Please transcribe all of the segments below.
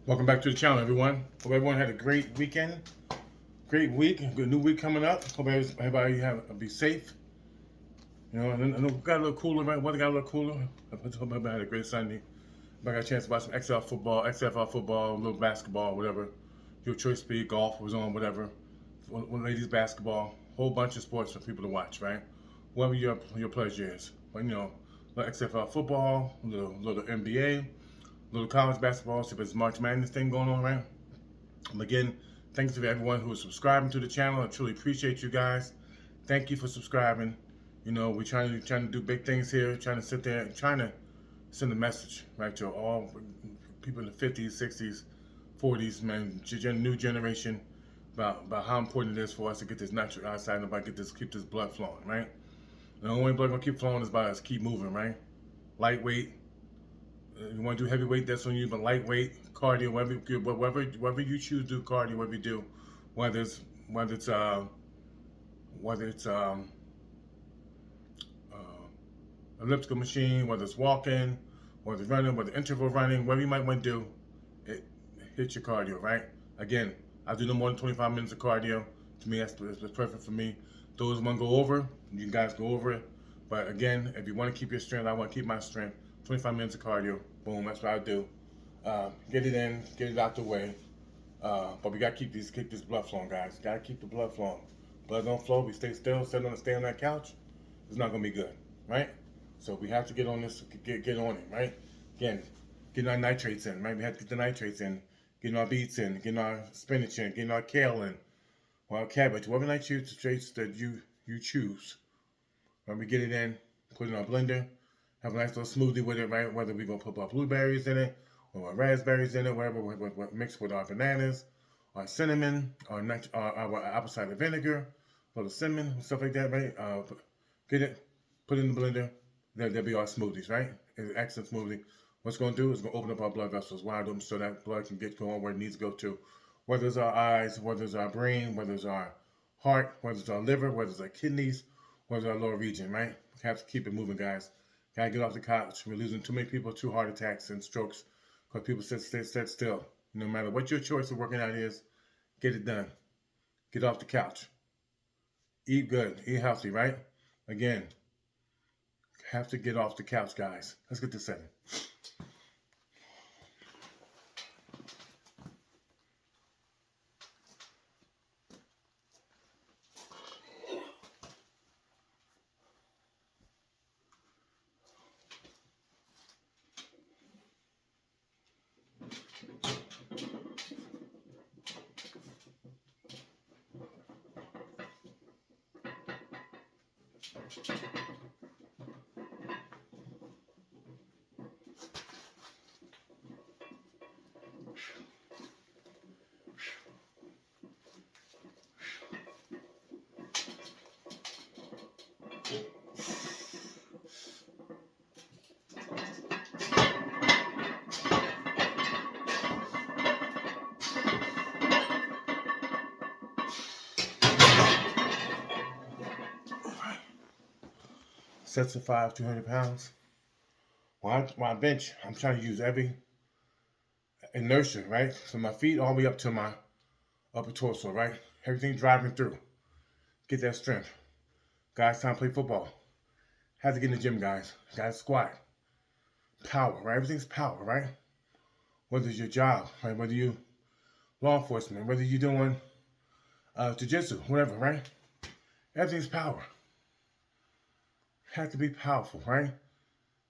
Welcome back to the channel, everyone. Hope everyone had a great weekend, great week, good new week coming up. Hope everybody be safe. I know got a little cooler, right? Weather got a little cooler. I hope everybody had a great Sunday. I got a chance to watch some XFL football, a little basketball, whatever. Your choice be golf was on, whatever. Ladies basketball, whole bunch of sports for people to watch, right? Whatever your pleasure is. But little XFL football, little NBA, little college basketball. So there's March Madness thing going on, right? Again, thanks to everyone who is subscribing to the channel. I truly appreciate you guys. Thank you for subscribing. We're trying to do big things here, trying to sit there and trying to send a message, right, to all people in the 50s, 60s, 40s, man, new generation about how important it is for us to get this natural outside and keep this blood flowing, right? And the only way blood gonna keep flowing is by us keep moving, right? Lightweight, you want to do heavyweight, that's on you, but lightweight, cardio, whatever you choose to do cardio, whatever you do, whether it's whether it's uh, whether it's elliptical machine, whether it's walking, whether it's running, whether interval running, whatever you might want to do, it hit your cardio, right? Again, I do no more than 25 minutes of cardio. To me, that's perfect for me. Those want to go over, you guys go over it. But again, if you want to keep your strength, I want to keep my strength. 25 minutes of cardio, boom, that's what I do. Get it in, get it out the way. But we gotta keep this blood flowing, guys. Gotta keep the blood flowing. Blood don't flow. We stay still, stay on that couch. It's not gonna be good, right? So we have to get on this, get on it, right? Again, getting our nitrates in, right? We have to get the nitrates in, getting our beets in, getting our spinach in, getting our kale in, or our cabbage, whatever nitrates that you choose. When we get it in, put it in our blender, have a nice little smoothie with it, right? Whether we're gonna put our blueberries in it, or our raspberries in it, whatever, mixed with our bananas, our cinnamon, our apple cider vinegar, a little cinnamon, stuff like that, right? Get it, put it in the blender. There'll be our smoothies, right? It's an excellent smoothie. What's going to do is going to open up our blood vessels wide open so that blood can get going where it needs to go to. Whether it's our eyes, whether it's our brain, whether it's our heart, whether it's our liver, whether it's our kidneys, whether it's our lower region, right? We have to keep it moving, guys. Gotta get off the couch. We're losing too many people to heart attacks and strokes because people sit still. No matter what your choice of working out is, get it done. Get off the couch. Eat good. Eat healthy, right? Again, have to get off the couch, guys. Let's get this in. Sets of 5, 200 pounds. When I bench, I'm trying to use every inertia, right? So my feet all the way up to my upper torso, right? Everything driving through. Get that strength. Guys, time to play football. Have to get in the gym, guys. Guys, squat. Power, right? Everything's power, right? Whether it's your job, right? Whether you law enforcement, whether you're doing jiu-jitsu, whatever, right? Everything's power. Have to be powerful, right?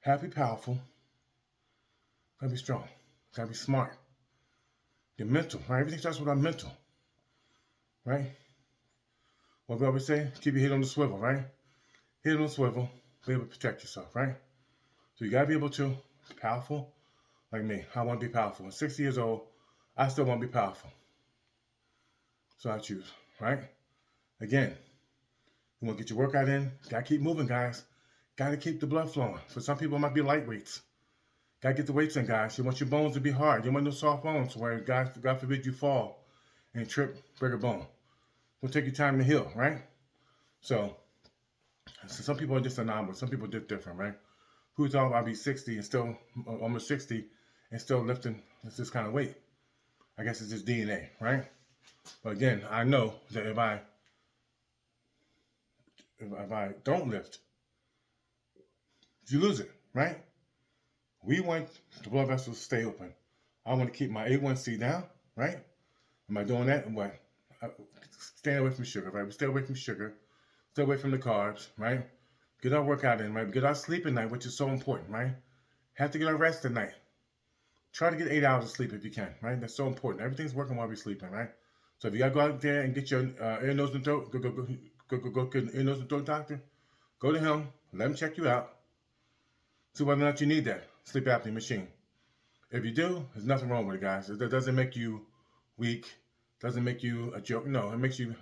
Have to be powerful. Gotta be strong. Gotta be smart. Your mental, right? Everything starts with our mental, right? What we always say, keep your head on the swivel, right? Head on the swivel, be able to protect yourself, right? So you gotta be able to be powerful, like me. I want to be powerful. At 60 years old, I still want to be powerful. So I choose, right? Again, you want to get your workout in, gotta keep moving, guys. Gotta keep the blood flowing. For some people, it might be light weights. Gotta get the weights in, guys. You want your bones to be hard. You want no soft bones where, God forbid, you fall and trip, break a bone. It'll take your time to heal, right? So some people are just anomalous. Some people are different, right? Who's all about be 60 and still almost 60 and still lifting this kind of weight? I guess it's just DNA, right? But again, I know that if I don't lift, you lose it, right? We want the blood vessels to stay open. I want to keep my A1C down, right? Am I doing that? And what? Staying away from sugar, right? We stay away from sugar, stay away from the carbs, right? Get our workout in, right? Get our sleep at night, which is so important, right? Have to get our rest at night. Try to get 8 hours of sleep if you can, right? That's so important. Everything's working while we're sleeping, right? So if you gotta go out there and get your ear, nose, and throat, go get an ear, nose, and throat doctor. Go to him. Let him check you out. See whether or not you need that sleep apnea machine. If you do, there's nothing wrong with it, guys. It doesn't make you weak. Doesn't make you a joke. No, it makes you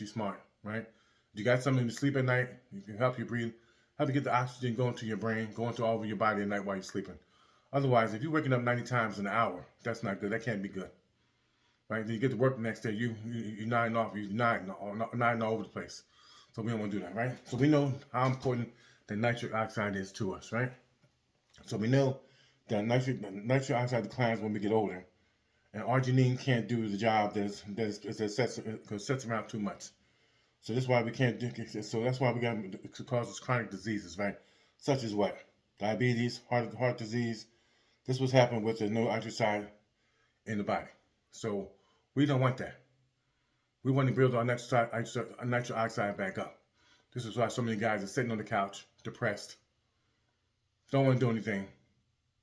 smart, right? You got something to sleep at night. You can help you breathe, help you get the oxygen going to your brain, going to all over your body at night while you're sleeping. Otherwise, if you're waking up 90 times in an hour, that's not good. That can't be good, right? Then you get to work the next day, you're nodding off, you're nodding all over the place. So we don't want to do that, right? So we know how important the nitric oxide is to us, right? So we know that nitric oxide declines when we get older, and arginine can't do the job that sets around too much. So that's why we can't do. So that's why we got it causes chronic diseases, right? Such as what? Diabetes, heart disease. This was happening with the no nitrocide in the body. So we don't want that. We want to build our nitric oxide back up. This is why so many guys are sitting on the couch, depressed, don't want to do anything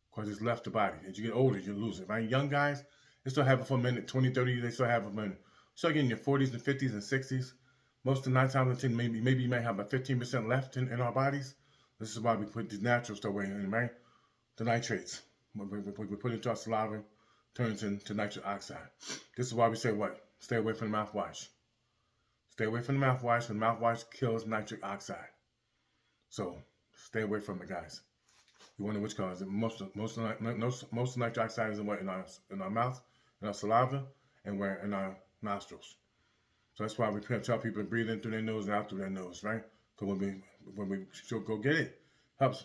because it's left the body. As you get older, you lose it, right? Young guys, they still have it for a minute, 20, 30, they still have it for a minute. Start getting in your 40s and 50s and 60s. Most of the 9 times out of 10, maybe you might have about 15% left in our bodies. This is why we put the natural stuff in, right? The nitrates. We put it into our saliva, turns into nitric oxide. This is why we say what? Stay away from the mouthwash. Stay away from the mouthwash, because mouthwash kills nitric oxide. So stay away from it, guys. You wonder which cause. Most nitric oxide is in our mouth, in our saliva, and we're in our nostrils. So that's why we tell people to breathe in through their nose and out through their nose, right? Because when we go get it, helps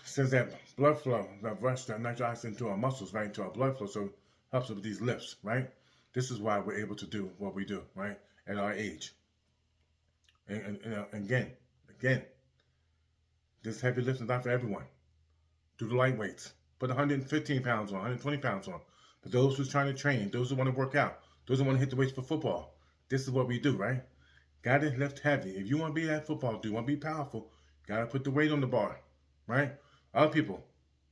sends that blood flow, that rush, that nitric oxide into our muscles, right, into our blood flow. So it helps with these lifts, right? This is why we're able to do what we do, right, at our age. And again, this heavy lifting is not for everyone. Do the light weights. Put 115 pounds on, 120 pounds on. But those who's trying to train, those who want to work out, those who want to hit the weights for football, this is what we do, right? Got to lift heavy. If you want to be that football dude, want to be powerful, got to put the weight on the bar, right? Other people,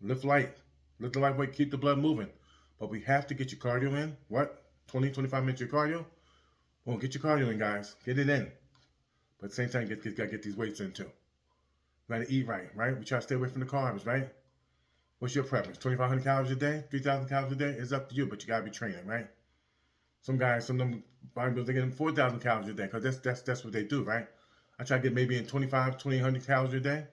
lift light. Lift the light weight, keep the blood moving. But we have to get your cardio in. What? 20, 25 minutes of your cardio? Well, get your cardio in, guys. Get it in. But at the same time, got to get these weights in, too. We got to eat right? We try to stay away from the carbs, right? What's your preference? 2,500 calories a day? 3,000 calories a day? It's up to you, but you got to be training, right? Some of them bodybuilders, they get 4,000 calories a day because that's what they do, right? I try to get maybe in 2,800 calories a day.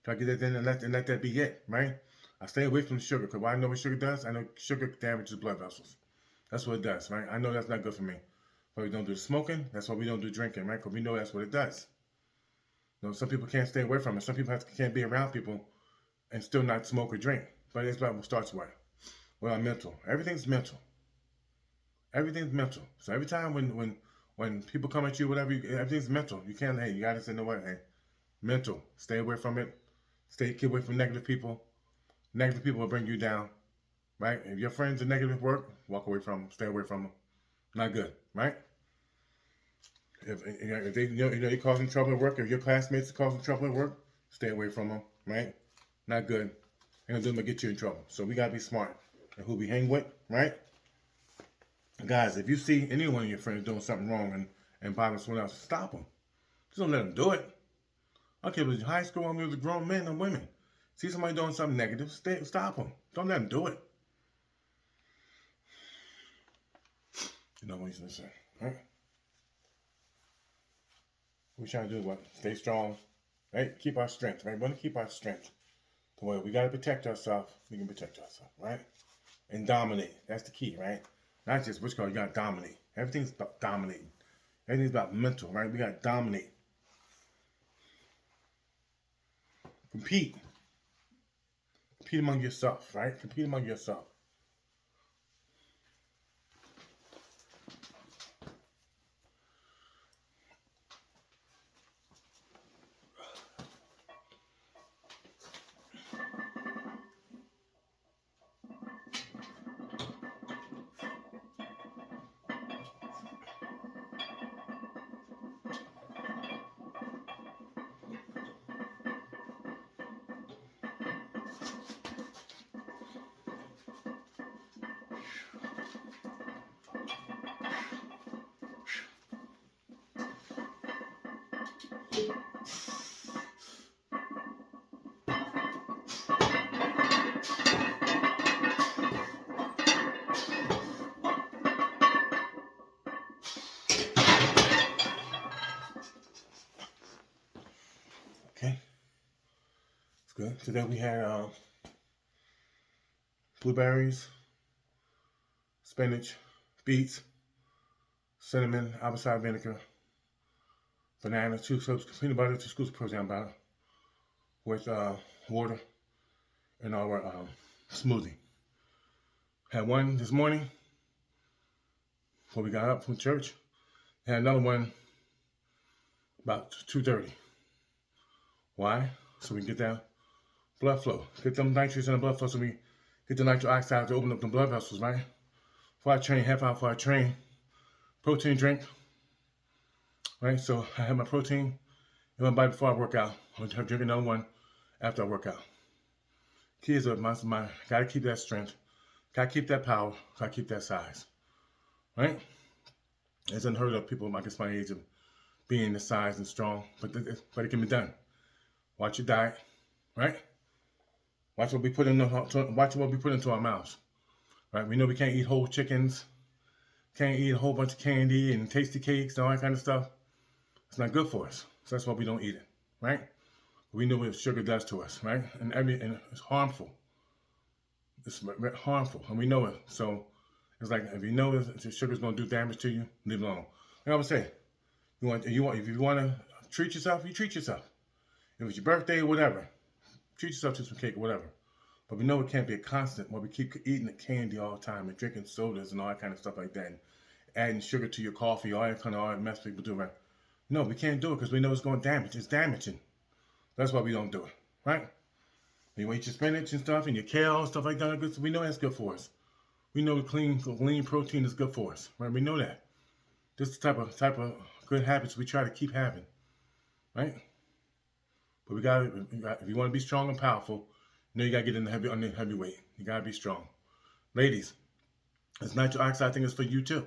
Try to get that in and let that be it, right? I stay away from the sugar because I know what sugar does. I know sugar damages blood vessels. That's what it does, right? I know that's not good for me. But we don't do smoking. That's why we don't do drinking, right? Because we know that's what it does. You know, some people can't stay away from it. Some people can't be around people and still not smoke or drink. But it's about what starts with. Well, mental. Everything's mental. Everything's mental. So every time when people come at you, whatever, everything's mental. You can't. Hey, you gotta say no what. Hey, mental. Stay away from it. Keep away from negative people. Negative people will bring you down, right? If your friends are negative at work, walk away from them. Stay away from them. Not good, right? If they you're causing trouble at work, if your classmates are causing trouble at work, stay away from them, right? Not good. Ain't gonna do them to get you in trouble. So we gotta be smart and who we hang with, right? Guys, if you see any one of your friends doing something wrong and bothering someone else, stop them. Just don't let them do it. Okay, but high school, I mean, it was grown men and women. See somebody doing something negative, stop them. Don't let them do it. You know what he's gonna say, right? What we trying to do is what? Stay strong, right? Keep our strength, right? We want to keep our strength. The way we gotta protect ourselves, we can protect ourselves, right? And dominate. That's the key, right? Not just which call you gotta dominate. Everything's about dominating. Everything's about mental, right? We gotta dominate. Compete. Compete among yourself, right? Compete among yourself. Okay, it's good. Today we had blueberries, spinach, beets, cinnamon, apple cider vinegar, banana, 2 scoops peanut butter, 2 scoops of protein butter, with water in our smoothie. Had one this morning before we got up from church. Had another one about 2:30. Why? So we can get that blood flow, get them nitrates in the blood flow, so we get the nitric oxide to open up the blood vessels, right? Before I train, half hour before I train, protein drink, right? So I have my protein in my body before I work out. I'm gonna drink another one after I work out. Kids are my gotta keep that strength, gotta keep that power, gotta keep that size, right? It's unheard of people, I guess, my age of being the size and strong, but it can be done. Watch your diet, right? Watch what we put into our mouths, right? We know we can't eat whole chickens, can't eat a whole bunch of candy and tasty cakes and all that kind of stuff. It's not good for us, so that's why we don't eat it, right? We know what sugar does to us, right? And it's harmful. It's harmful, and we know it. So it's like if you know the sugar's gonna do damage to you, leave it alone. Like I would say, if you want to treat yourself, you treat yourself. If it's your birthday or whatever, treat yourself to some cake or whatever. But we know it can't be a constant where we keep eating the candy all the time and drinking sodas and all that kind of stuff like that, and adding sugar to your coffee, all that mess people do, right? No, we can't do it because we know it's going to damage. It's damaging. That's why we don't do it, right? You eat your spinach and stuff and your kale and stuff like that. We know that's good for us. We know lean protein is good for us, right? We know that. This is the type of good habits we try to keep having, right? But if you want to be strong and powerful, you gotta get in the heavyweight. You gotta be strong. Ladies, this nitric oxide thing is for you too.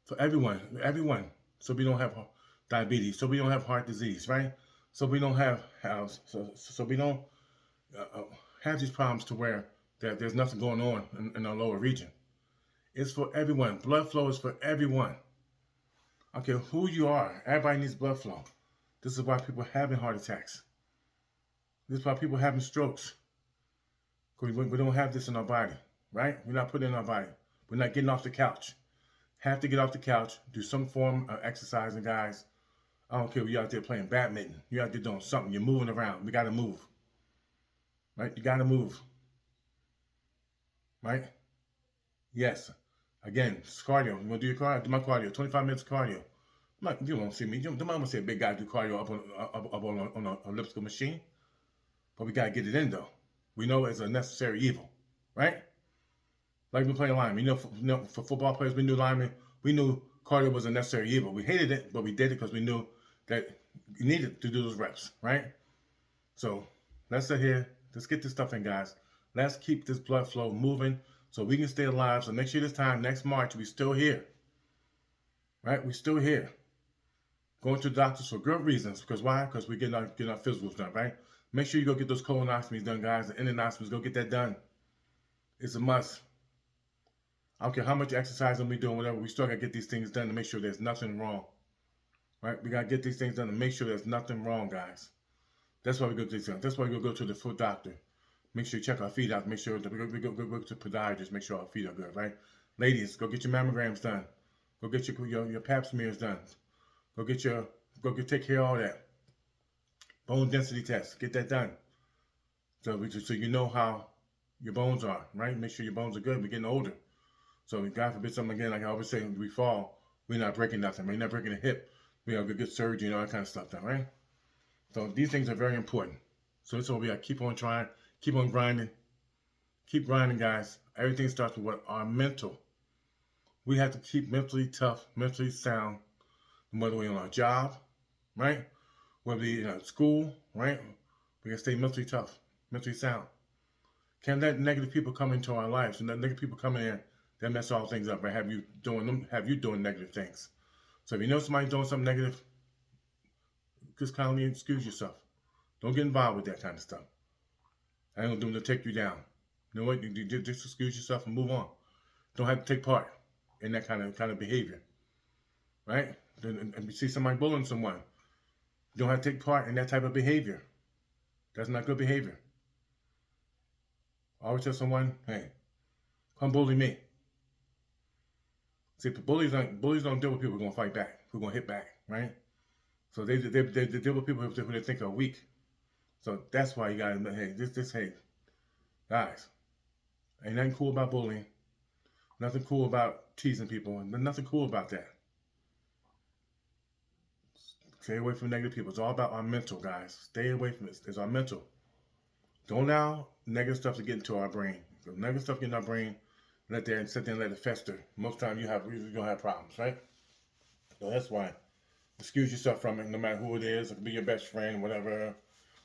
For everyone. So we don't have diabetes, so we don't have heart disease, right? So we don't have so we don't have these problems to where there's nothing going on in our lower region. It's for everyone. Blood flow is for everyone. I don't care who you are. Everybody needs blood flow. This is why people are having heart attacks. This is why people are having strokes. Because we don't have this in our body, right? We're not putting it in our body. We're not getting off the couch. Have to get off the couch, do some form of exercising, guys. I don't care if you're out there playing badminton. You're out there doing something. You're moving around. We got to move, right? You got to move, right? Yes. Again, it's cardio. You want to do your cardio? Do my cardio. 25 minutes of cardio. You won't see me. You don't want to see a big guy do cardio up on an elliptical machine. But we got to get it in, though. We know it's a necessary evil, right? Like we play lineman. For football players, we knew linemen. We knew cardio was a necessary evil. We hated it, but we did it because we knew that you needed to do those reps, right? So let's sit here. Let's get this stuff in, guys. Let's keep this blood flow moving so we can stay alive. So next year, this time, next March, we're still here, right? We're still here. Going to the doctors for good reasons. Because why? Because we're getting our physicals done, right? Make sure you go get those colonoscopies done, guys. The endoscopies, go get that done. It's a must. I don't care how much exercise I'm doing, whatever. We still got to get these things done to make sure there's nothing wrong, right? We got to get these things done to make sure there's nothing wrong, guys. That's why we go to these things. That's why we go to the foot doctor. Make sure you check our feet out. Make sure that we go to podiatrist. Make sure our feet are good, right? Ladies, go get your mammograms done. Go get your pap smears done. Go take care of all that. Bone density test. Get that done. So you know how your bones are, right? Make sure your bones are good. We're getting older. So God forbid something again, like I always say, when we fall, we're not breaking nothing. We're not breaking a hip. We have to get surgery and all that kind of stuff done, right? So these things are very important. So that's why we got to keep on trying, keep on grinding. Keep grinding, guys. Everything starts with our mental. We have to keep mentally tough, mentally sound, whether we're on our job, right? Whether we're in school, right? We got to stay mentally tough, mentally sound. Can't let negative people come into our lives and let negative people come in here that mess all things up, right? Have you doing negative things. So if you know somebody doing something negative, just kindly excuse yourself. Don't get involved with that kind of stuff. I ain't gonna do to take you down. You know what? You just excuse yourself and move on. Don't have to take part in that kind of behavior, right? And you see somebody bullying someone, you don't have to take part in that type of behavior. That's not good behavior. I always tell someone, hey, come bully me. See, bullies don't deal with people who are gonna fight back, who are gonna hit back, right? So they deal with people who they think are weak. So that's why you gotta, hey, guys, ain't nothing cool about bullying. Nothing cool about teasing people. Nothing cool about that. Stay away from negative people. It's all about our mental, guys. Stay away from this. It's our mental. Don't allow negative stuff to get into our brain. If negative stuff get in our brain, sit there and let it fester. Most time you're gonna have problems, right? So that's why. Excuse yourself from it, no matter who it is. It could be your best friend, whatever.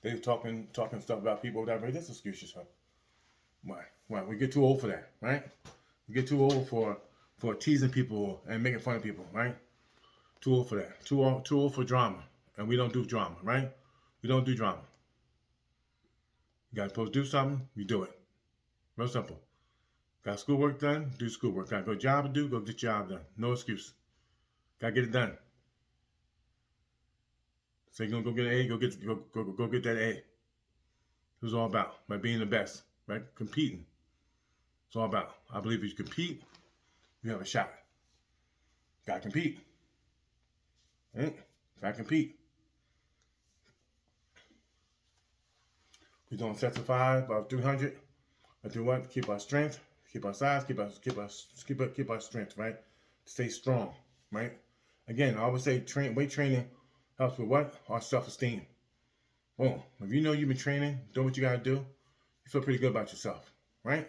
They're talking stuff about people, whatever. Just excuse yourself. Why? Why? We get too old for that, right? We get too old for teasing people and making fun of people, right? Too old for that. Too old for drama. And we don't do drama, right? We don't do drama. You guys supposed to do something, you do it. Real simple. Got schoolwork done, do schoolwork. Got a job to do, go get job done. No excuse. Gotta get it done. So you're gonna go get an A, go get that A. It was all about by being the best, right? Competing. It's all about. I believe if you compete, you have a shot. Gotta compete. Right? Gotta compete. We're doing sets of 5, about 300. I do what? Keep our strength, keep our size, keep our strength, right? Stay strong, right? Again, I always say weight training helps with what? Our self-esteem. Boom. If you know you've been training, doing what you gotta do, you feel pretty good about yourself, right?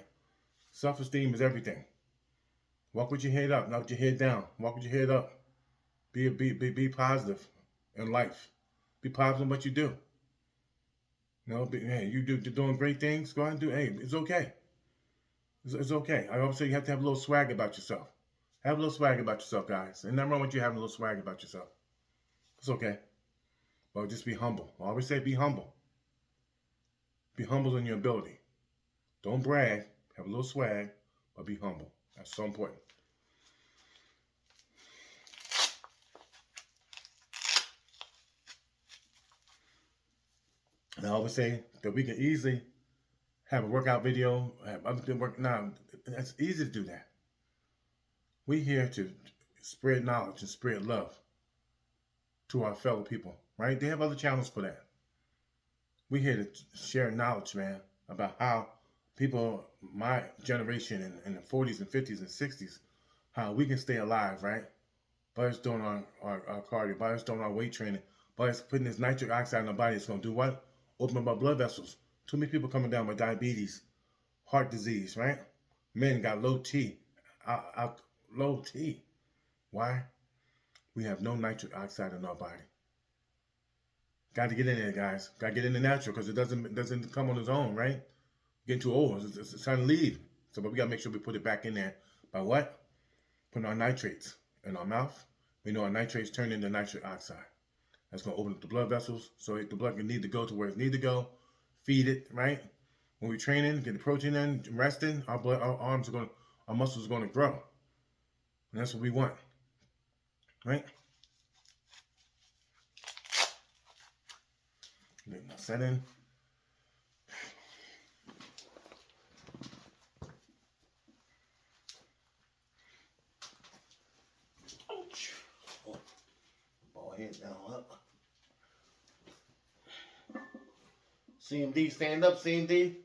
Self-esteem is everything. Walk with your head up, not with your head down. Walk with your head up. Be positive in life. Be positive in what you do. You know, hey, you're doing great things. Go ahead and do. Hey, it's okay. It's okay. I always say you have to have a little swag about yourself. Have a little swag about yourself, guys. Ain't nothing wrong with you having a little swag about yourself. It's okay. But just be humble. I always say be humble. Be humble in your ability. Don't brag. Have a little swag, but be humble. That's so important. And I always say that we can easily have a workout video, have other people work. Now, it's easy to do that. We're here to spread knowledge and spread love to our fellow people, right? They have other channels for that. We're here to share knowledge, man, about how people, my generation in the 40s and 50s and 60s, how we can stay alive, right? By us doing our cardio, by us doing our weight training, by us putting this nitric oxide in our body, it's going to do what? Open up our blood vessels. Too many people coming down with diabetes, heart disease, right? Men got low T, low T. Why? We have no nitric oxide in our body. Got to get in there, guys. Got to get in the natural because it doesn't come on its own, right? Getting too old. It's time to leave. So, but we got to make sure we put it back in there. By what? Putting our nitrates in our mouth. We know our nitrates turn into nitric oxide. That's going to open up the blood vessels so the blood can need to go to where it needs to go. Feed it, right? When we're training, get the protein in, resting, our muscles are going to grow. And that's what we want, right? Getting that set in. Ball head down up. CMD, stand up, CMD.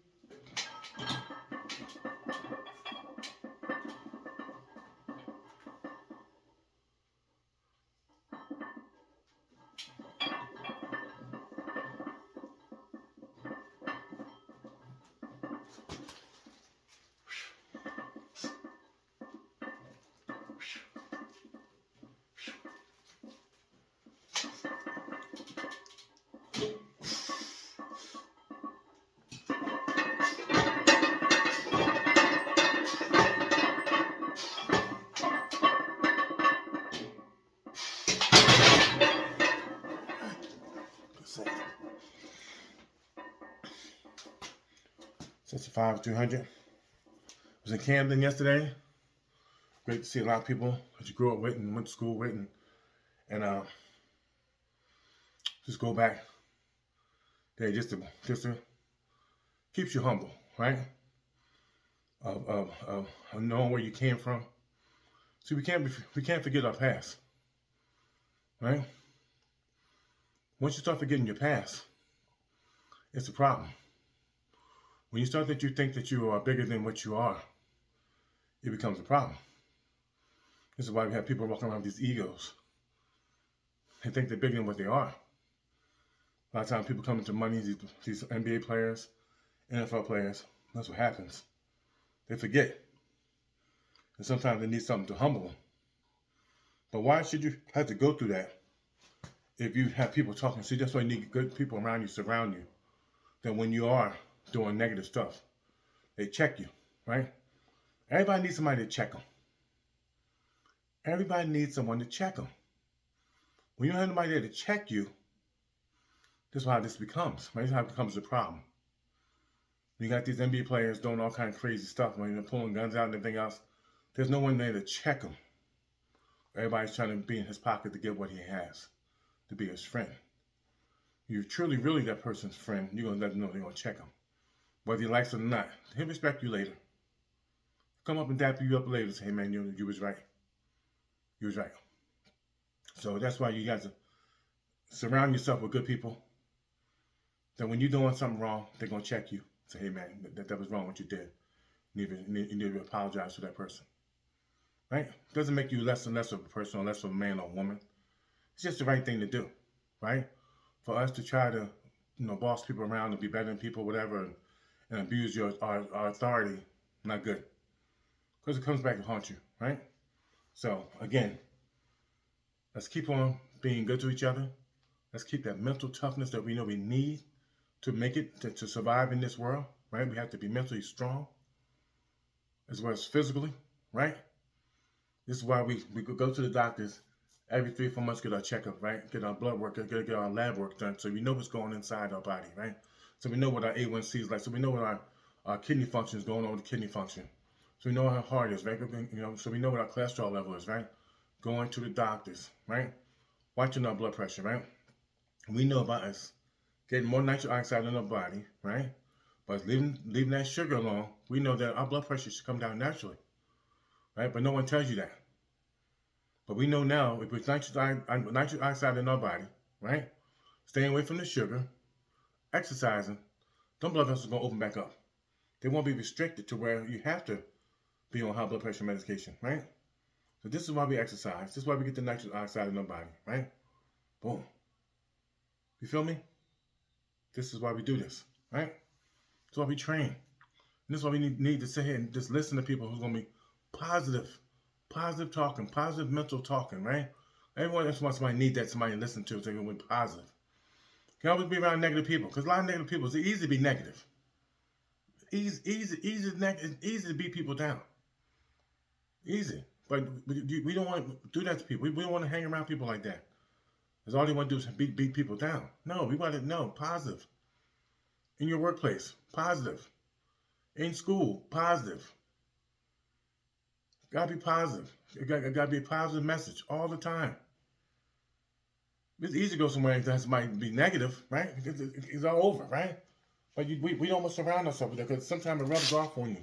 5 300. I was in Camden yesterday. Great to see a lot of people that you grew up with and went to school with, and just go back there just to keeps you humble, right? Of knowing where you came from. See, we can't forget our past, right? Once you start forgetting your past, it's a problem. When you start that you think that you are bigger than what you are, it becomes a problem. This is why we have people walking around with these egos. They think they're bigger than what they are. A lot of times people come into money, these NBA players, NFL players, that's what happens. They forget. And sometimes they need something to humble them. But why should you have to go through that if you have people talking? See, that's why you need good people around you, surround you. That when you are doing negative stuff, they check you, right? Everybody needs somebody to check them. Everybody needs someone to check them. When you don't have nobody there to check you, this is how this becomes. Right? This is how it becomes a problem. You got these NBA players doing all kind of crazy stuff, when they're pulling guns out and everything else. There's no one there to check them. Everybody's trying to be in his pocket to get what he has, to be his friend. You're truly, really that person's friend, you're going to let them know they're going to check him. Whether he likes it or not, he'll respect you later. Come up and dap you up later and say, hey man, you was right. You was right. So that's why you got to surround yourself with good people. That when you're doing something wrong, they're going to check you. Say, hey man, that was wrong what you did. You need to apologize to that person. Right? It doesn't make you less and less of a person or less of a man or woman. It's just the right thing to do. Right? For us to try to, boss people around and be better than people, whatever, and abuse our authority, not good. Because it comes back to haunt you, right? So, again, let's keep on being good to each other. Let's keep that mental toughness that we know we need to make it, to survive in this world, right? We have to be mentally strong as well as physically, right? This is why we go to the doctors every 3 or 4 months, get our checkup, right? Get our blood work, get our lab work done, so we know what's going inside our body, right? So we know what our A1C is like, so we know what our kidney function is going on with the kidney function. So we know how hard it is, right? So we know what our cholesterol level is, right? Going to the doctors, right? Watching our blood pressure, right? We know about us getting more nitric oxide in our body, right? But leaving that sugar alone, we know that our blood pressure should come down naturally, right? But no one tells you that. But we know now, if it's nitric oxide in our body, right? Staying away from the sugar, exercising, them blood vessels are going to open back up. They won't be restricted to where you have to be on high blood pressure medication, right? So this is why we exercise. This is why we get the nitric oxide in our body, right? Boom. You feel me? This is why we do this, right? This is why we train. And this is why we need to sit here and just listen to people who's going to be positive talking, positive mental talking, right? Everyone just wants somebody need that somebody to listen to so they can be positive. You can always be around negative people, because a lot of negative people, it's easy to be negative. Easy to beat people down. Easy. But we don't want to do that to people. We don't want to hang around people like that. Because all they want to do is beat people down. No, we want to know positive. In your workplace, positive. In school, positive. Gotta be positive. It gotta be a positive message all the time. It's easy to go somewhere that might be negative, right? It's all over, right? But we don't want to surround ourselves with that, because sometimes it rubs off on you.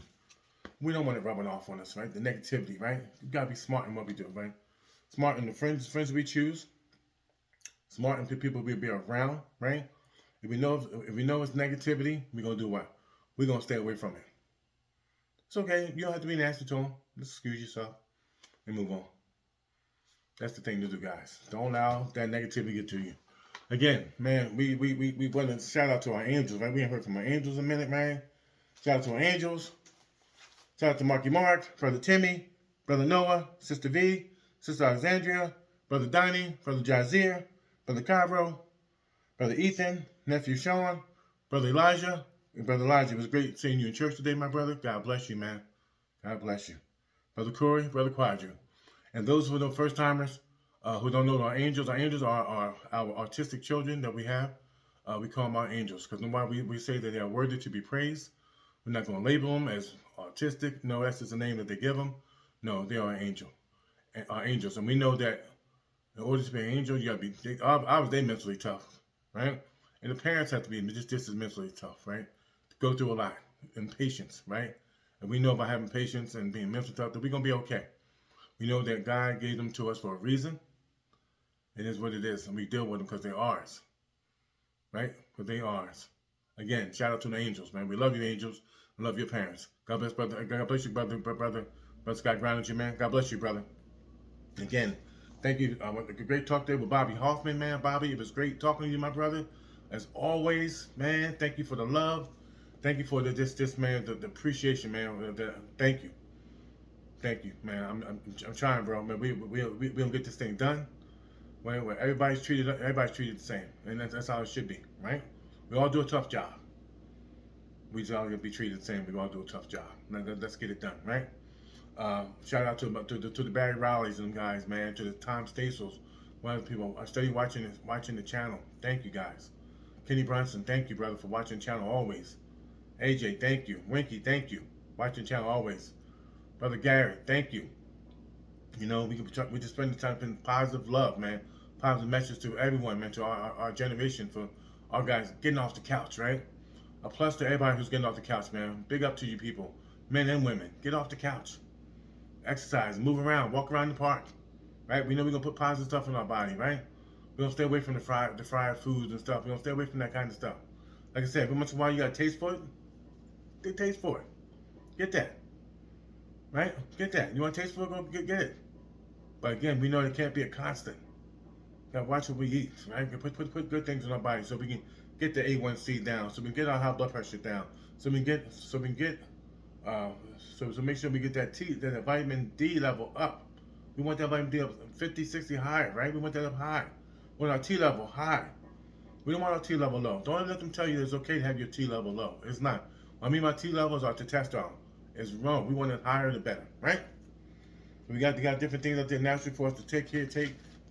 We don't want it rubbing off on us, right? The negativity, right? We gotta be smart in what we do, right? Smart in the friends we choose. Smart in the people we be around, right? If we know it's negativity, we're gonna do what? We're gonna stay away from it. It's okay. You don't have to be nasty to them. Just excuse yourself and move on. That's the thing to do, guys. Don't allow that negativity get to you. Again, man, we want to shout out to our angels, right? We ain't heard from our angels in a minute, man. Shout out to our angels. Shout out to Marky Mark, Brother Timmy, Brother Noah, Sister V, Sister Alexandria, Brother Donnie, Brother Jazir, Brother Cairo, Brother Ethan, Nephew Sean, Brother Elijah. And Brother Elijah, it was great seeing you in church today, my brother. God bless you, man. God bless you. Brother Corey, Brother Quadru. And those who are the first timers, who don't know our angels are our autistic children that we have. We call them our angels, because we say that they are worthy to be praised, We're not going to label them as autistic. No, that's just the name that they give them. No, they are an angel. Are angels. And we know that in order to be an angel, you got to be, obviously, they mentally tough, right? And the parents have to be just as mentally tough, right? To go through a lot. And patience, right? And we know by having patience and being mentally tough that we're going to be okay. We know that God gave them to us for a reason. It is what it is. And we deal with them because they're ours, right? Because they're ours. Again, shout out to the angels, man. We love you, angels. I love your parents. God bless, brother. God bless you, brother Scott Grinder, man. God bless you, brother. Again, thank you. A great talk there with Bobby Hoffman, man. Bobby, it was great talking to you, my brother. As always, man. Thank you for the love. Thank you for this man, the appreciation, man. Thank you, man. I'm trying, bro. Man, we don't get this thing done. Where everybody's treated the same, and that's how it should be, right? We all do a tough job. We just all gonna be treated the same. We all do a tough job. Now, let's get it done, right? Shout out to the Barry Rowleys and them guys, man. To the Tom Stasels, one of the people I study watching the channel. Thank you guys. Kenny Brunson, thank you, brother, for watching the channel always. AJ, thank you. Winky, thank you. Watching the channel always. Brother Gary, thank you. You know, we just spend the time in positive love, man. Positive message to everyone, man, to our generation, for our guys getting off the couch, right? A plus to everybody who's getting off the couch, man. Big up to you people, men and women. Get off the couch. Exercise, move around, walk around the park, right? We know we're going to put positive stuff in our body, right? We're going to stay away from the fried foods and stuff. We're going to stay away from that kind of stuff. Like I said, every once in a while you got a taste for it, get a taste for it. Get that. Right? Get that. You want to taste for it? Go get it. But again, we know it can't be a constant. Gotta watch what we eat, right? Put good things in our body so we can get the A1C down, so we can get our high blood pressure down, so we can make sure we get that vitamin D level up. We want that vitamin D up 50, 60 high, right? We want that up high. We want our T level high. We don't want our T level low. Don't let them tell you it's okay to have your T level low. It's not. I mean, my T levels are testosterone. It's wrong. We want it higher the better, right? We got different things out there naturally for us to take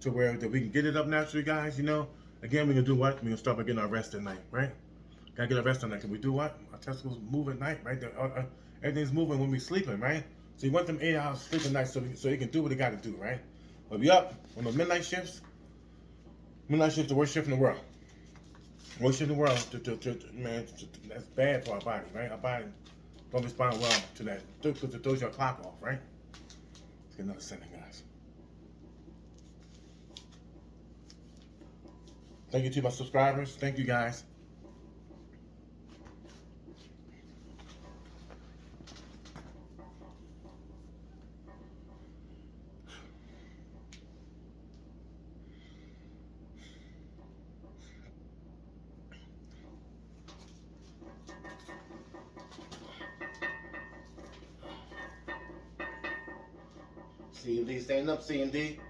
to where that we can get it up naturally, guys. You know, again, we're gonna do what? We're gonna start by getting our rest at night, right? Gotta get our rest at night. Can we do what? Our testicles move at night, right? Everything's moving when we're sleeping, right? So you want them 8 hours sleep at night so you can do what they got to do, right? But we up on those midnight shifts. Midnight shift's the worst shift in the world. Worst shift in the world. Man, that's bad for our body, right? Our body don't respond well to that because it throws your clock off, right? Let's get another sending, guys. Thank you to my subscribers. Thank you, guys. C&D, stand up, C&D.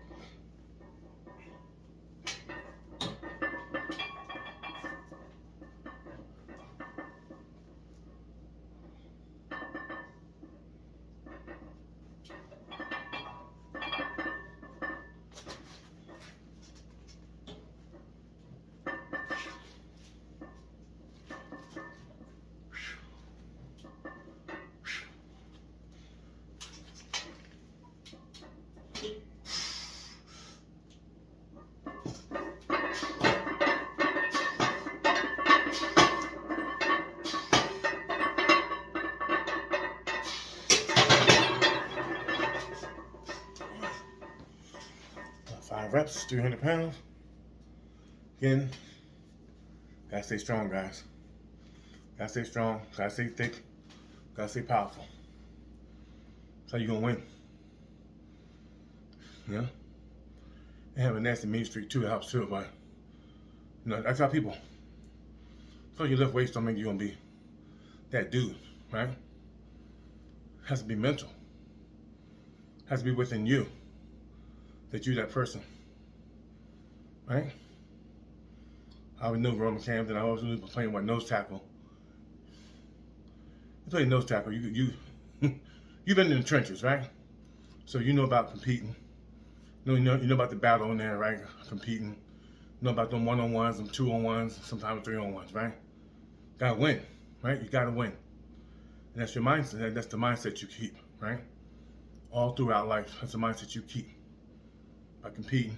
Reps, 300 pounds. Again, gotta stay strong, guys. Gotta stay strong, gotta stay thick, gotta stay powerful. That's how you gonna win. You know? And having a nasty mean streak too helps too, but you know, that's how people. So you lift weights don't make you gonna be that dude, right? It has to be mental. It has to be within you that you're that person. Right? I always knew Roman Camden. I always knew playing with nose tackle. You play nose tackle. You've been in the trenches, right? So you know about competing. You know about the battle in there, right? Competing. You know about them 1-on-1s, them 2-on-1s, sometimes 3-on-1s, right? Gotta win, right? You gotta win. And that's your mindset. That's the mindset you keep, right? All throughout life, that's the mindset you keep by competing,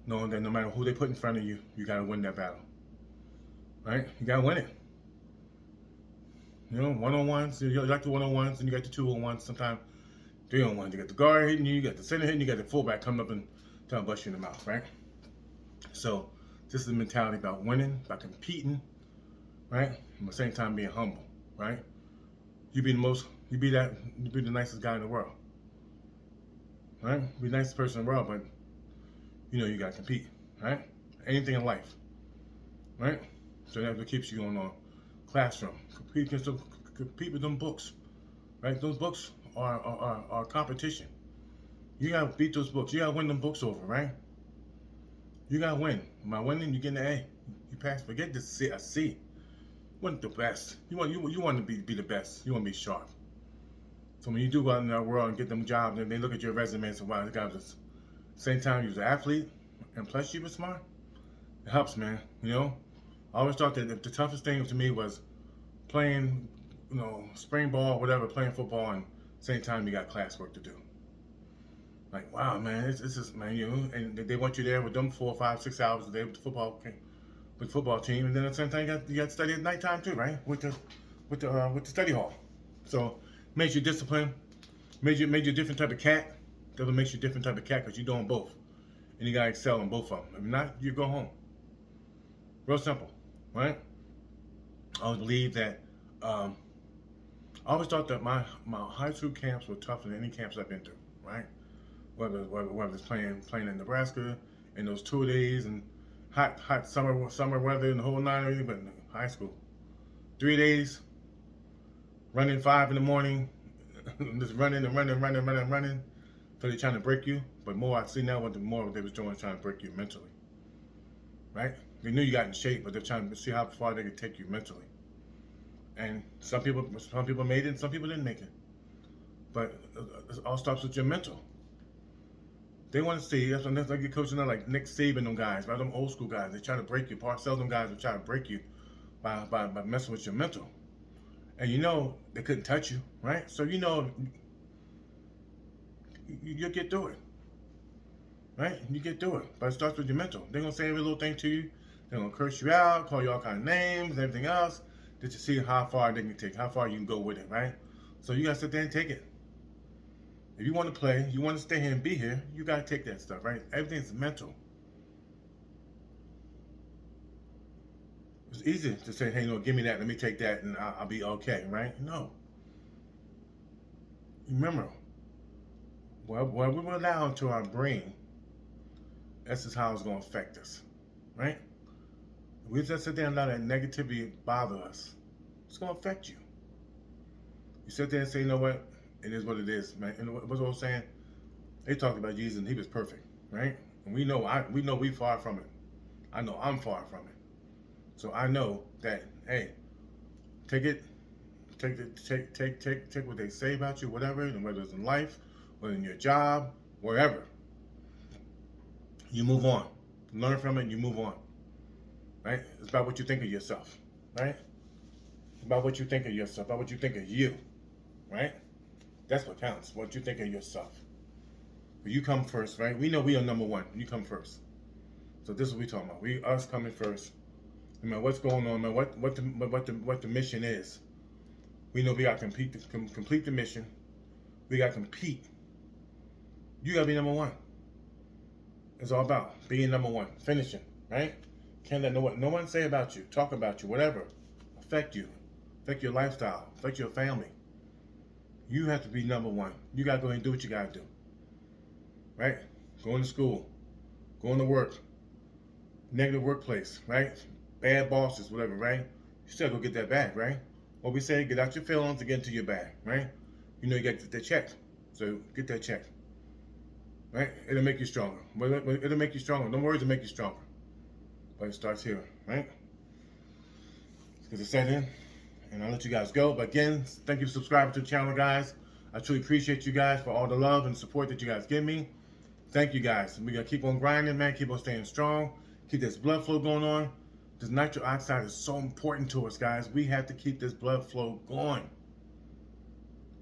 knowing that no matter who they put in front of you, you gotta win that battle, right? You gotta win it. You know, one-on-ones, you like the one-on-ones, and you got the two-on-ones, sometimes three-on-ones. You got the guard hitting you, you got the center hitting you, you got the fullback coming up and trying to bust you in the mouth, right? So this is the mentality about winning, about competing, right? At the same time being humble, right? You be the nicest guy in the world, right? Be the nicest person in the world, but you know you gotta compete, right? Anything in life, right? So that's what keeps you on the classroom. Compete with them books, right? Those books are competition. You gotta beat those books. You gotta win them books over, right? You gotta win. By winning, you get an A. You pass. Forget a C. You want the best. You want to be the best. You want to be sharp. So when you do go out in that world and get them jobs, and they look at your resume and say, "Wow, this guy was same time you was an athlete, and plus you were smart." It helps, man. You know, I always thought that the toughest thing to me was playing, you know, spring ball, whatever, playing football, and same time you got classwork to do. Like, wow, man, it's just, man, you know, and they want you there with them 4, 5, 6 hours a day with the football team, and then at the same time you got to study at nighttime too, right? With the study hall. So makes you disciplined, made you a different type of cat. That's what makes you a different type of cat, because you're doing both, and you gotta excel in both of them. If not, you go home. Real simple, right? I always believe that. I always thought that my high school camps were tougher than any camps I've been through, right? Whether it's playing in Nebraska, in those 2 days and hot summer weather and the whole nine, everything, but in high school, 3 days, running 5 in the morning, just running. So they're trying to break you. But more I see now, what they was doing, trying to break you mentally, right? They knew you got in shape, but they're trying to see how far they could take you mentally. And some people made it, and some people didn't make it. But it all starts with your mental. They want to see, that's when they get coaching now, like Nick Saban, them guys, right? Them old school guys. They try to break you. Parcells, them guys will try to break you by messing with your mental. And you know they couldn't touch you, right? So you know you'll get through it, right? You get through it. But it starts with your mental. They're going to say every little thing to you. They're going to curse you out, call you all kind of names and everything else, just to see how far they can take, how far you can go with it, right? So you got to sit there and take it. If you want to play, you want to stay here and be here, you got to take that stuff, right? Everything's mental. It's easy to say, hey, no, give me that, let me take that, and I'll be okay, right? No. Remember, what we allow into our brain, that's just how it's going to affect us, right? If we just sit there and allow that negativity bother us, it's going to affect you. You sit there and say, you know what? It is what it is, man. And what's what I was saying? They talked about Jesus and he was perfect, right? And we know we far from it. I know I'm far from it. So I know that, hey, take what they say about you, whatever, and whether it's in life, whether in your job, wherever. You move on. Learn from it and you move on. Right? It's about what you think of yourself. Right? It's about what you think of yourself, about what you think of you. Right? That's what counts, what you think of yourself. But you come first, right? We know we are number one. You come first. So this is what we talking about. Us coming first. No matter what's going on, no matter what the mission is. We know we got to complete the mission. We got to compete. You got to be number one. It's all about being number one, finishing, right? Can't let no one say about you, talk about you, whatever, affect you, affect your lifestyle, affect your family. You have to be number one. You got to go ahead and do what you got to do, right? Going to school, going to work, negative workplace, right? Bad bosses, whatever, right? You still go get that bag, right? What we say, get out your feelings and get into your bag, right? You know you got to get that check, so get that check, right? It'll make you stronger. It'll make you stronger. No words will make you stronger, but it starts here, right? Because it's set in. And I'll let you guys go. But again, thank you for subscribing to the channel, guys. I truly appreciate you guys for all the love and support that you guys give me. Thank you, guys. We got to keep on grinding, man. Keep on staying strong. Keep this blood flow going on. This nitric oxide is so important to us, guys. We have to keep this blood flow going.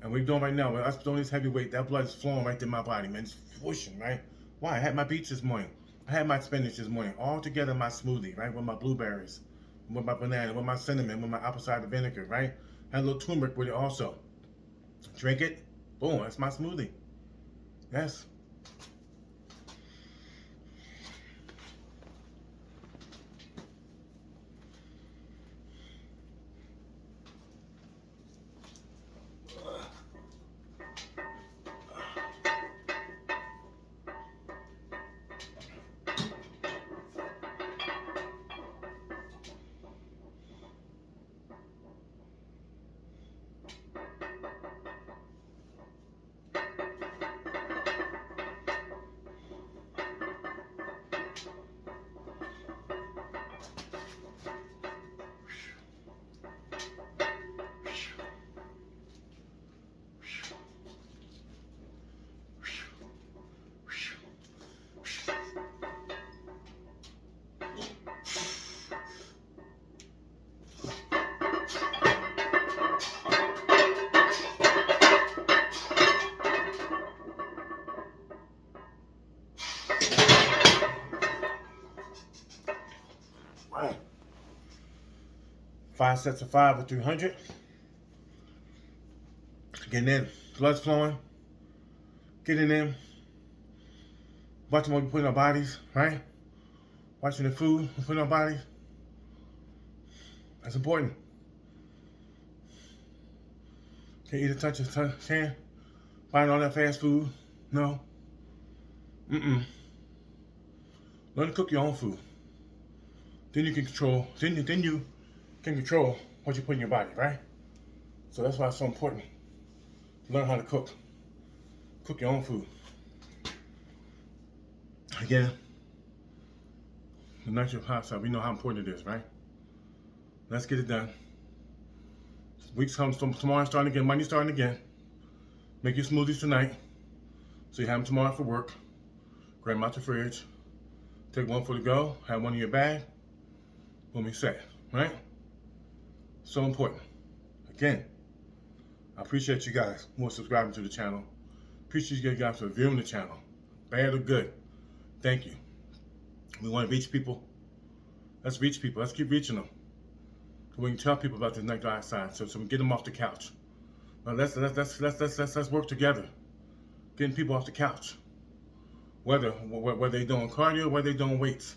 And we're doing right now, with us doing this heavy weight, that blood is flowing right through my body, man. It's whooshing, right? Why? I had my beets this morning. I had my spinach this morning, all together in my smoothie, right? With my blueberries, with my banana, with my cinnamon, with my apple cider vinegar, right? Had a little turmeric with it also. Drink it, boom, that's my smoothie. Yes. Right. 5 sets of 5 with 300. Getting in, blood's flowing. Getting in. Watching what we put in our bodies, right? Watching the food we put in our bodies. That's important. Can't eat a touch of can. Buying all that fast food. No. Learn to cook your own food. Then you can control. Then you can control what you put in your body, right? So that's why it's so important to learn how to cook. Cook your own food. Again, the nitric oxide. We know how important it is, right? Let's get it done. Weeks comes from tomorrow starting again. Monday starting again. Make your smoothies tonight, so you have them tomorrow for work. Grab them out the fridge. Take one for the go. Have one in your bag. Boom, you're set, right? So important. Again, I appreciate you guys who are subscribing to the channel. Appreciate you guys for viewing the channel, bad or good. Thank you. We want to reach people. Let's reach people. Let's keep reaching them. So we can tell people about this nitric oxide, so we can get them off the couch. Now let's work together, getting people off the couch. Whether they're doing cardio, whether they're doing weights,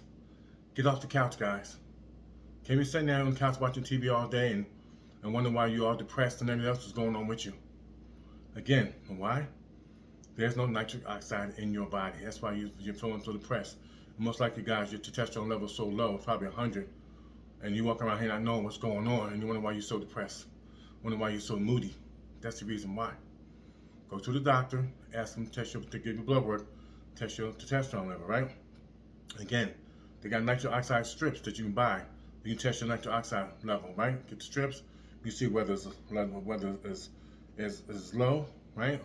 get off the couch, guys. Can't be sitting there on the couch watching TV all day and wondering why you're all depressed and everything else is going on with you. Again, why? There's no nitric oxide in your body. That's why you're feeling so depressed. Most likely, guys, your testosterone level is so low, it's probably 100, and you walk around here not knowing what's going on, and you wonder why you're so depressed, wonder why you're so moody. That's the reason why. Go to the doctor, ask them to give you blood work, test your testosterone level, right? Again, they got nitric oxide strips that you can buy. You can test your nitric oxide level, right? Get the strips. You see whether it's low, right,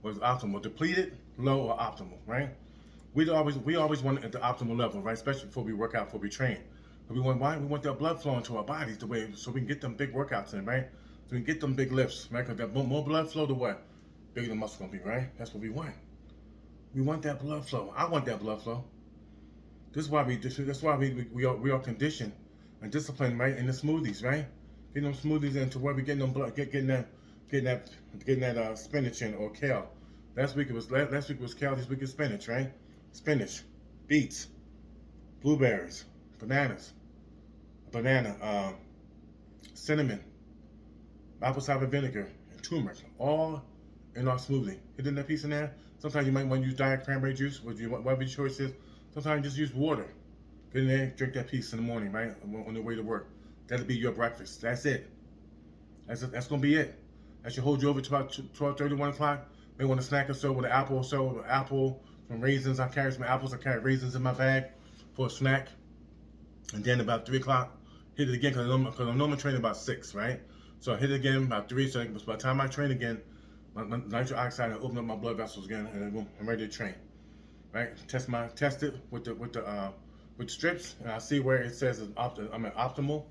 or it's optimal, depleted, low, or optimal, right? We always want it at the optimal level, right? Especially before we work out, before we train. But we want that blood flowing to our bodies the way so we can get them big workouts in, right? So we can get them big lifts, right? Because that more blood flow, the what? Bigger the muscle gonna be, right? That's what we want. We want that blood flow. I want that blood flow. This is why we are conditioned and disciplined, right? In the smoothies, right? Getting them smoothies into where we getting them blood, getting that spinach in or kale. Last week was kale. This week is spinach, right? Spinach, beets, blueberries, bananas, cinnamon, apple cider vinegar, and turmeric, all in our smoothie. Hit in that piece in there. Sometimes you might want to use diet cranberry juice, whatever your choice is. Sometimes just use water. Get in there, drink that piece in the morning, right? On the way to work. That'll be your breakfast. That's it. That's gonna be it. That should hold you over to about 12:30, 1 o'clock. Maybe want a snack or so with an apple or so, with apple, some raisins. I carry some apples. I carry raisins in my bag for a snack. And then about 3 o'clock, hit it again because I'm normally training about 6, right? So I hit it again about 3. So by the time I train again, my nitric oxide will open up my blood vessels again, and then boom, I'm ready to train. Right? Test it with the with strips, and I see where it says I'm at optimal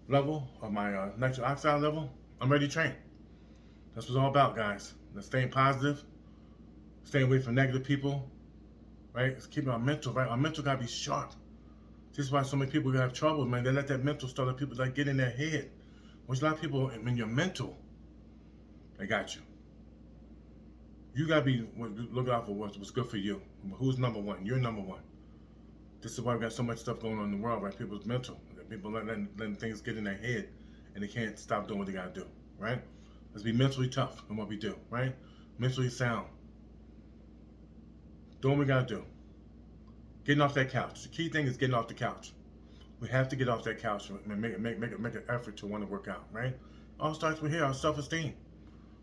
level of my nitric oxide level. I'm ready to train. That's what it's all about, guys. Staying positive, staying away from negative people, right? It's keeping our mental, right? Our mental gotta be sharp. This is why so many people have trouble, man. They let that mental stuff, that people like get in their head. Which a lot of people, when you're mental, they got you. You gotta be looking out for what's good for you. Who's number one? You're number one. This is why we got so much stuff going on in the world, right? People's mental. People letting things get in their head, and they can't stop doing what they gotta do, right? Let's be mentally tough in what we do, right? Mentally sound. Doing what we gotta do. Getting off that couch. The key thing is getting off the couch. We have to get off that couch and make an effort to want to work out, right? All starts with here, our self-esteem.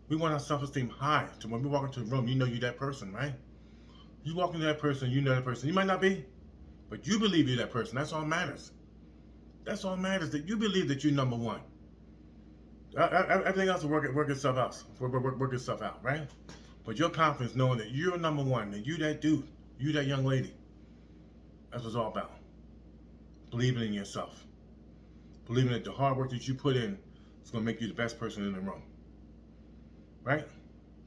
We want our self-esteem high. So when we walk into the room, you know you're that person, right? You walk into that person, you know that person. You might not be, but you believe you're that person. That's all that matters. That's all that matters, that you believe that you're number one. Everything else will work itself out. Work itself out, right? But your confidence knowing that you're number one, that you that dude, you that young lady. That's what it's all about. Believing in yourself. Believing that the hard work that you put in is going to make you the best person in the room. Right?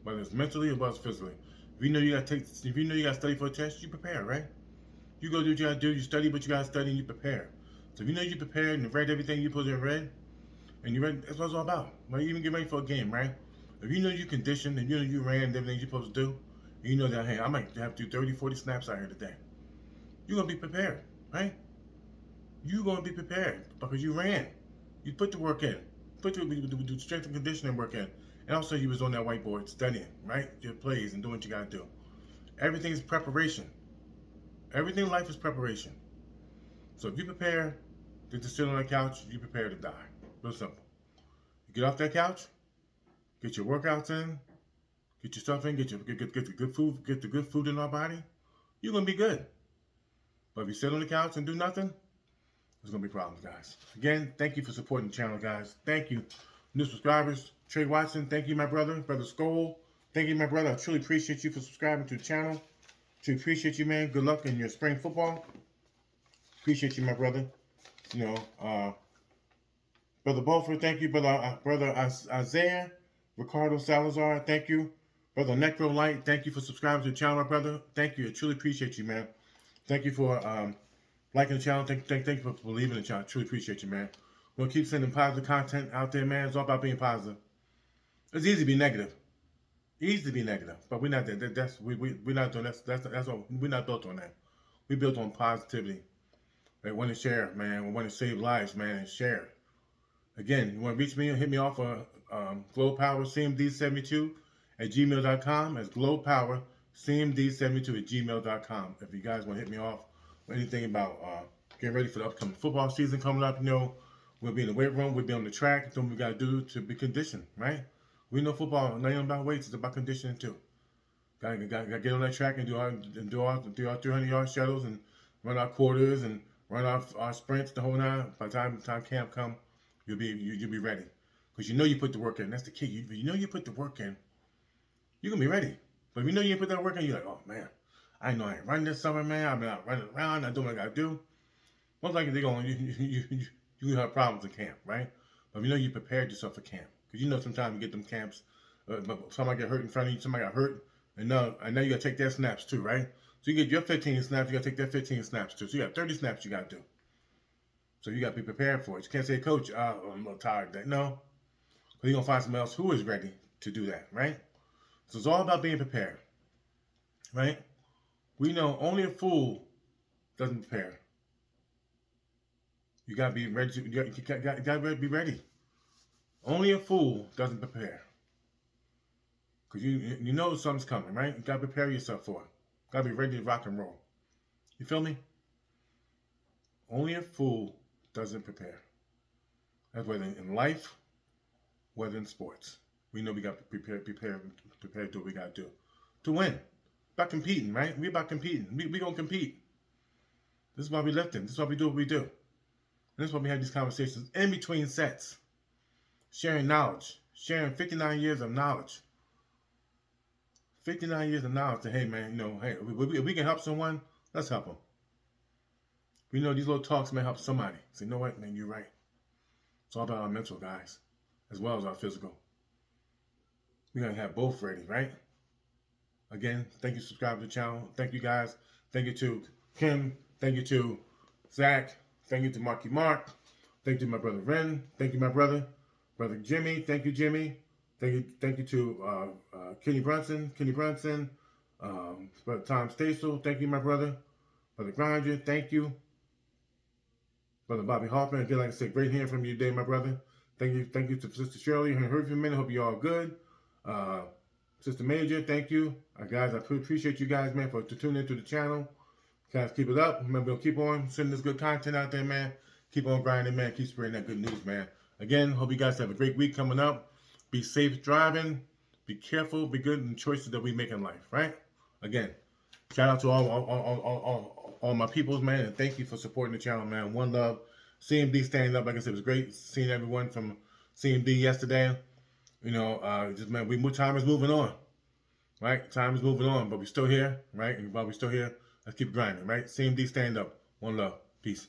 Whether it's mentally or whether it's physically. If you know you got to study for a test, you prepare, right? You go do what you got to do, you study, but you got to study and you prepare. So if you know you prepared and read everything you put in read, and you read, that's what it's all about. Right? You even get ready for a game, right? If you know you conditioned and you know you ran everything you're supposed to do, and you know that, hey, I might have to do 30, 40 snaps out here today. You're going to be prepared, right? You're going to be prepared because you ran. You put the work in. Put the strength and conditioning work in. And also you was on that whiteboard studying, right? Your plays and doing what you got to do. Everything is preparation. Everything in life is preparation. So if you prepare to sit on the couch, you prepare to die. Real simple. You get off that couch, get your workouts in, get your stuff in, get the good food in our body, you're going to be good. But if you sit on the couch and do nothing, there's going to be problems, guys. Again, thank you for supporting the channel, guys. Thank you, new subscribers. Trey Watson, thank you, my brother. Brother Skoll, thank you, my brother. I truly appreciate you for subscribing to the channel. Truly appreciate you, man. Good luck in your spring football. Appreciate you, my brother. You know, Brother Beaufort, thank you. Brother Isaiah, Ricardo Salazar, thank you. Brother Necro Light, thank you for subscribing to the channel, my brother. Thank you. I truly appreciate you, man. Thank you for liking the channel. Thank you for believing in the channel. I truly appreciate you, man. We'll keep sending positive content out there, man. It's all about being positive. It's easy to be negative. Easy to be negative, but we're not there. We're not doing that's all. We're not built on that. We built on positivity. We want to share, man. We want to save lives, man, and share. Again, you want to reach me? Hit me off of GlowPowerCMD72 at gmail.com. That's GlowPowerCMD72 at gmail.com. If you guys want to hit me off with anything about getting ready for the upcoming football season coming up, you know, we'll be in the weight room, we'll be on the track, doing what we got to do to be conditioned, right? We know football, not even about weights, it's about conditioning too. Got to get on that track and do our 300-yard shuttles and run our quarters and run our sprints the whole nine. By the time camp come, you'll be ready, because you know you put the work in. That's the key. You know you put the work in, you're gonna be ready. But if you know you put that work in, you're like, oh man, I know I ain't running this summer, man. I've been out running around, not doing what I gotta do. Most likely they're going, you have problems in camp, right? But you know you prepared yourself for camp, because you know sometimes you get them camps, somebody get hurt in front of you, somebody got hurt, and now you gotta take their snaps too, right? So you get your 15 snaps, you gotta take their 15 snaps too. So you got 30 snaps you gotta do. So you gotta be prepared for it. You can't say, Coach, I'm a little tired today. No, because you're gonna find somebody else who is ready to do that, right? So it's all about being prepared, right? We know only a fool doesn't prepare. You gotta be ready. You gotta be ready. Only a fool doesn't prepare, because you know something's coming, right? You gotta prepare yourself for it. Gotta be ready to rock and roll. You feel me? Only a fool doesn't prepare. That's whether in life, whether in sports. We know we got to prepare to do what we got to do to win. About competing, right? We about competing. We gonna compete. This is why we lifting. This is why we do what we do. And this is why we have these conversations in between sets, sharing knowledge, sharing 59 years of knowledge. 59 years of knowledge. That, hey man, you know, hey, if we can help someone, let's help them. We know these little talks may help somebody. Say, you know what, man, you're right. It's all about our mental, guys, as well as our physical. We're going to have both ready, right? Again, thank you for subscribing to the channel. Thank you, guys. Thank you to Kim. Thank you to Zach. Thank you to Marky Mark. Thank you to my brother Ren. Thank you, my brother Jimmy. Thank you, Jimmy. Thank you to Kenny Brunson. Brother Tom Stasel. Thank you, my brother. Brother Grinder. Thank you. Brother Bobby Hoffman. Again, like I said, great hearing from you today, my brother. Thank you to Sister Shirley. I heard from you a minute. Hope you all good. Sister Major, thank you. Guys, I appreciate you guys, man, for tuning into the channel. Guys, keep it up. Remember, we'll keep on sending this good content out there, man. Keep on grinding, man. Keep spreading that good news, man. Again, hope you guys have a great week coming up. Be safe driving. Be careful. Be good in the choices that we make in life, right? Again, shout out to all my peoples, man, and thank you for supporting the channel, man. One love. CMD standing up. Like I said, it was great seeing everyone from CMD yesterday. You know, just man, time is moving on, right? Time is moving on, but we're still here, right? And while we're still here, let's keep grinding, right? CMD stand up. One love. Peace.